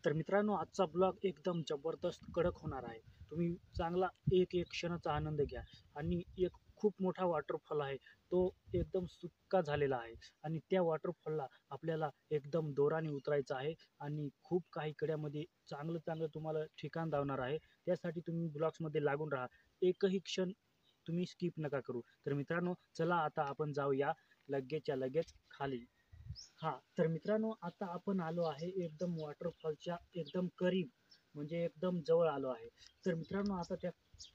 तर मित्रांनो, आजचा ब्लॉग एकदम जबरदस्त कडक होणार आहे. तुम्ही चांगला एक एक क्षणाचा आनंद घ्या. आणि एक खूप मोठा वॉटरफॉल आहे. तो एकदम सुक्का झालेला आहे आणि त्या वॉटरफॉलला आपल्याला एकदम जोराने उतरायचं आहे आणि खूप काही कड्यामध्ये चांगलं चांगलं तुम्हाला ठिकाण दावणार आहे. त्यासाठी तुम्ही ब्लॉग्समध्ये लागून राहा. एकही क्षण तुम्ही स्किप नका करू. तर मित्रांनो, चला आता आपण जाऊया लगेचच्या लगेच खाली. हां, तर मित्रांनो, आता आपण आलो आहे एकदम वॉटरफॉलच्या एकदम करीब, म्हणजे एकदम जवळ आलो आहे. तर मित्रांनो, आता त्या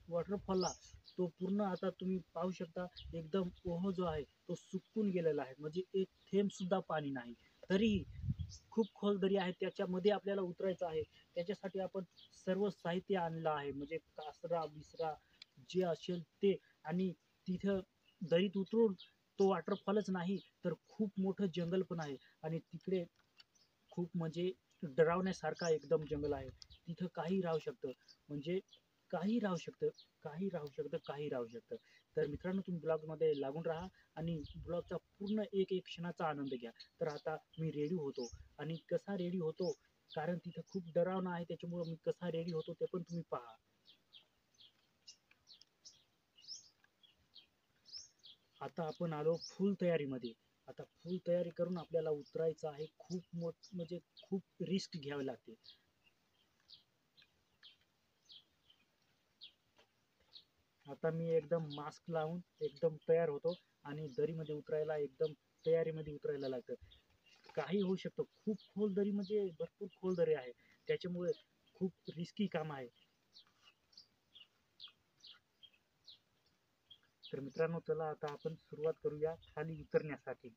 वॉटरफॉलला तो पूर्ण आता तुम्ही पाहू शकता, एकदम ओहो जो आहे तो सुकून गेलेला आहे. म्हणजे एक थेंबसुद्धा पाणी नाही. तरीही खूप खोल दरी आहे, त्याच्यामध्ये आपल्याला उतरायचं आहे. त्याच्यासाठी आपण सर्व साहित्य आणलं आहे, म्हणजे कासरा-बिसरा जे असेल ते. आणि तिथं दरीत उतरून तो वॉटरफॉलच नाही, तर खूप मोठं जंगल पण आहे आणि तिकडे खूप म्हणजे डरावण्यासारखा एकदम जंगल आहे. तिथं काही राहू शकतं, म्हणजे काही राहू शकतं, काही राहू शकतं, काही राहू शकतं. तर मित्रांनो, तुम्ही ब्लॉगमध्ये लागून राहा आणि ब्लॉगचा पूर्ण एक एक क्षणाचा आनंद घ्या. तर आता मी रेडी होतो आणि कसा रेडी होतो, कारण तिथं खूप डरावणं आहे, त्याच्यामुळं मी कसा रेडी होतो ते पण तुम्ही पहा. आता आपण आलो फुल तयारीमध्ये. आता फुल तयारी करून आपल्याला उतरायचं आहे. खूप म्हणजे खूप रिस्क घ्यावी लागते. आता मी एकदम मास्क लावून एकदम तयार होतो आणि दरीमध्ये उतरायला एकदम तयारीमध्ये उतरायला लागतं. काही होऊ शकतं. खूप खोल दरी, म्हणजे भरपूर खोल दरी आहे. त्याच्यामुळे खूप रिस्की काम आहे. तर मित्रांनो, चला आता आपण सुरुवात करूया खाली उतरण्यासाठी.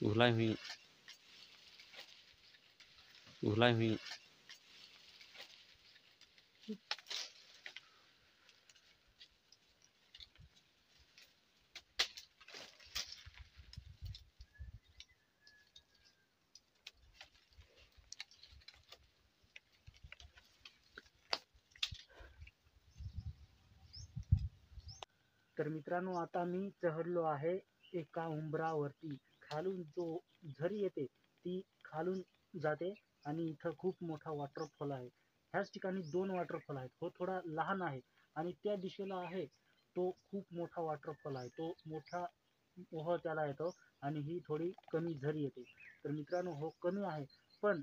घुलाई हुई। तर मित्रांनो, आता मी चढलो आहे एका उंबरावरती. खालून जो झरी येते ती खालून जाते आणि इथं खूप मोठा वॉटरफॉल आहे. ह्याच ठिकाणी दोन वॉटरफॉल आहेत. हो थोडा लहान आहे आणि त्या दिशेला आहे तो खूप मोठा वॉटरफॉल आहे. तो मोठा ओह त्याला येतो आणि ही थोडी कमी झरी येते. तर मित्रांनो, हो कमी आहे, पण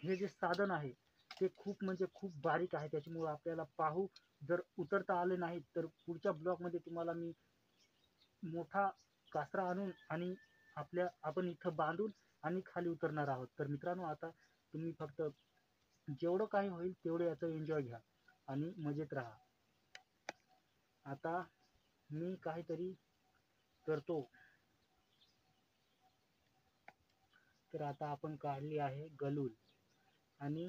हे जे साधन आहे ते खूप म्हणजे खूप बारीक आहे. त्याच्यामुळे आपल्याला पाहू जर उतरता आले नाही, तर पुढच्या ब्लॉकमध्ये तुम्हाला मी मोठा कासरा आणून आणि आपण इथं बांधून आणि खाली उतरणार आहोत. तर मित्रांनो, आता तुम्ही फक्त जेवढं काही होईल तेवढं याचं एन्जॉय घ्या आणि मजेत राहा. आता मी काहीतरी करतो. तर आता आपण काढली आहे गलूल आणि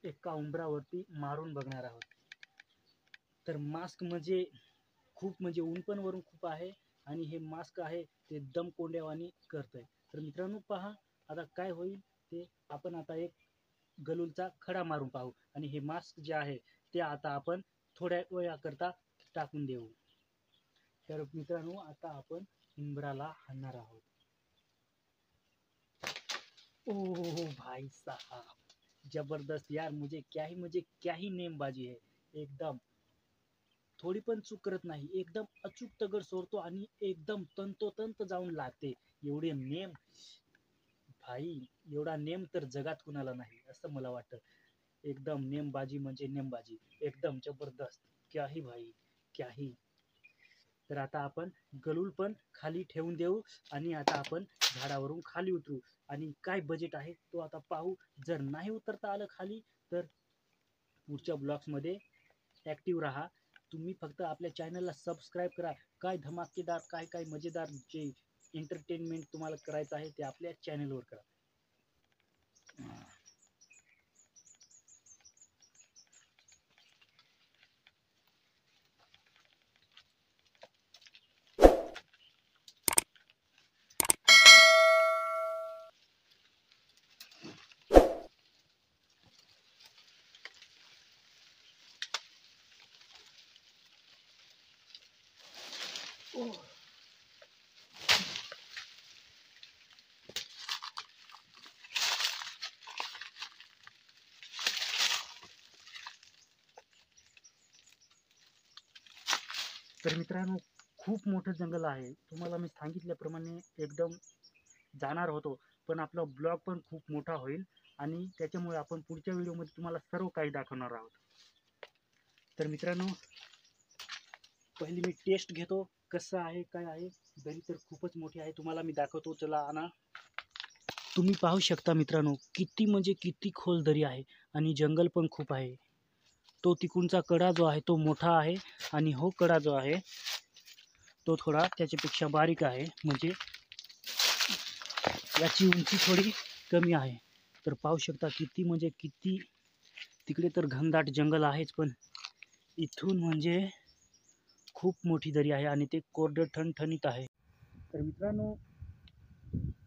एका उंबरावरती मारून बघणार आहोत. तर मास्क म्हणजे खूप, म्हणजे ऊन पण वरून खूप आहे आणि हे मास्क आहे ते दम कोंड्यावानी करतंय. तर मित्रांनो, पहा आता काय होईल ते. आपण आता एक गलूलचा खडा मारून पाहू आणि हे मास्क जे आहे ते आता आपण थोड्या वेळाकरता टाकून देऊ. तर मित्रांनो, आता आपण उंबराला हाणणार आहोत. ओ भाई साहब, जबरदस्त यार. मुझे क्या ही नेमबाजी है. एकदम थोडी पण चूक करत नाही. एकदम अचूक दगड सोडतो आणि एकदम तंतोतंत जाऊन लागते. एवढे नेम भाई, एवढा नेम तर जगात कुणाला नाही असं मला वाटतं. एकदम नेमबाजी म्हणजे नेमबाजी. एकदम जबरदस्त. क्या ही भाई, क्या ही. तर आता आपण गलूल पण खाली ठेवून देऊ आणि आता आपण झाडावरून खाली उतरू आणि काय बजेट आहे तो आता पाहू. जर नाही उतरता आलं खाली तर पुढच्या ब्लॉग्समध्ये ॲक्टिव्ह राहा. तुम्ही फक्त आपल्या चॅनलला सबस्क्राईब करा. काय धमाकेदार काय काय मजेदार जे एंटरटेनमेंट तुम्हाला करायचं आहे ते आपल्या चॅनलवर करा. तर मित्रांनो, खूप मोठं जंगल आहे. तुम्हाला मी सांगितल्याप्रमाणे एकदम जाणार होतो, पण आपला ब्लॉग पण खूप मोठा होईल आणि त्याच्यामुळे आपण पुढच्या व्हिडिओमध्ये तुम्हाला सर्व काही दाखवणार आहोत. तर मित्रांनो, पहिली मी टेस्ट घेतो कसं आहे काय आहे. दरी तर खूपच मोठी आहे, तुम्हाला मी दाखवतो. चला आणा. तुम्ही पाहू शकता मित्रांनो, किती म्हणजे किती खोल दरी आहे आणि जंगल पण खूप आहे. तो तिकडचा कडा जो आहे तो मोठा आहे आणि हो कडा जो आहे तो थोडा त्याच्यापेक्षा बारीक आहे, म्हणजे याची उंची थोडी कमी आहे. तर पाहू शकता किती म्हणजे किती. तिकडे तर घनदाट जंगल आहेच, पण इथून म्हणजे खूप मोठी दरी आहे आणि ते कोरडं ठणठणीत आहे. तर मित्रांनो,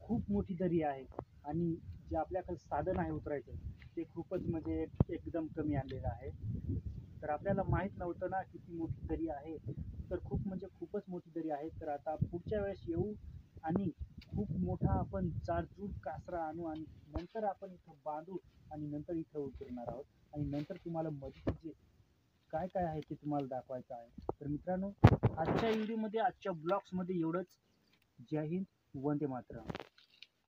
खूप मोठी दरी आहे आणि जे आपल्याकडे साधन आहे उतरायचं ते खूपच म्हणजे एकदम कमी आणलेलं आहे. तर आपल्याला माहीत नव्हतं ना किती मोठी दरी आहे. तर खूप म्हणजे खूपच मोठी दरी आहे. तर आता पुढच्या वेळेस येऊ आणि खूप मोठा आपण जाडजूड कासरा आणू आणि नंतर आपण इथं बांधू आणि नंतर इथं उतरणार आहोत आणि नंतर तुम्हाला मध्ये जे काय काय आहे ते तुम्हाला दाखवायचं आहे. तर मित्रांनो, आजच्या व्हिडिओमध्ये आजच्या ब्लॉग्समध्ये एवढंच. जय हिंद, वंदे मातरम.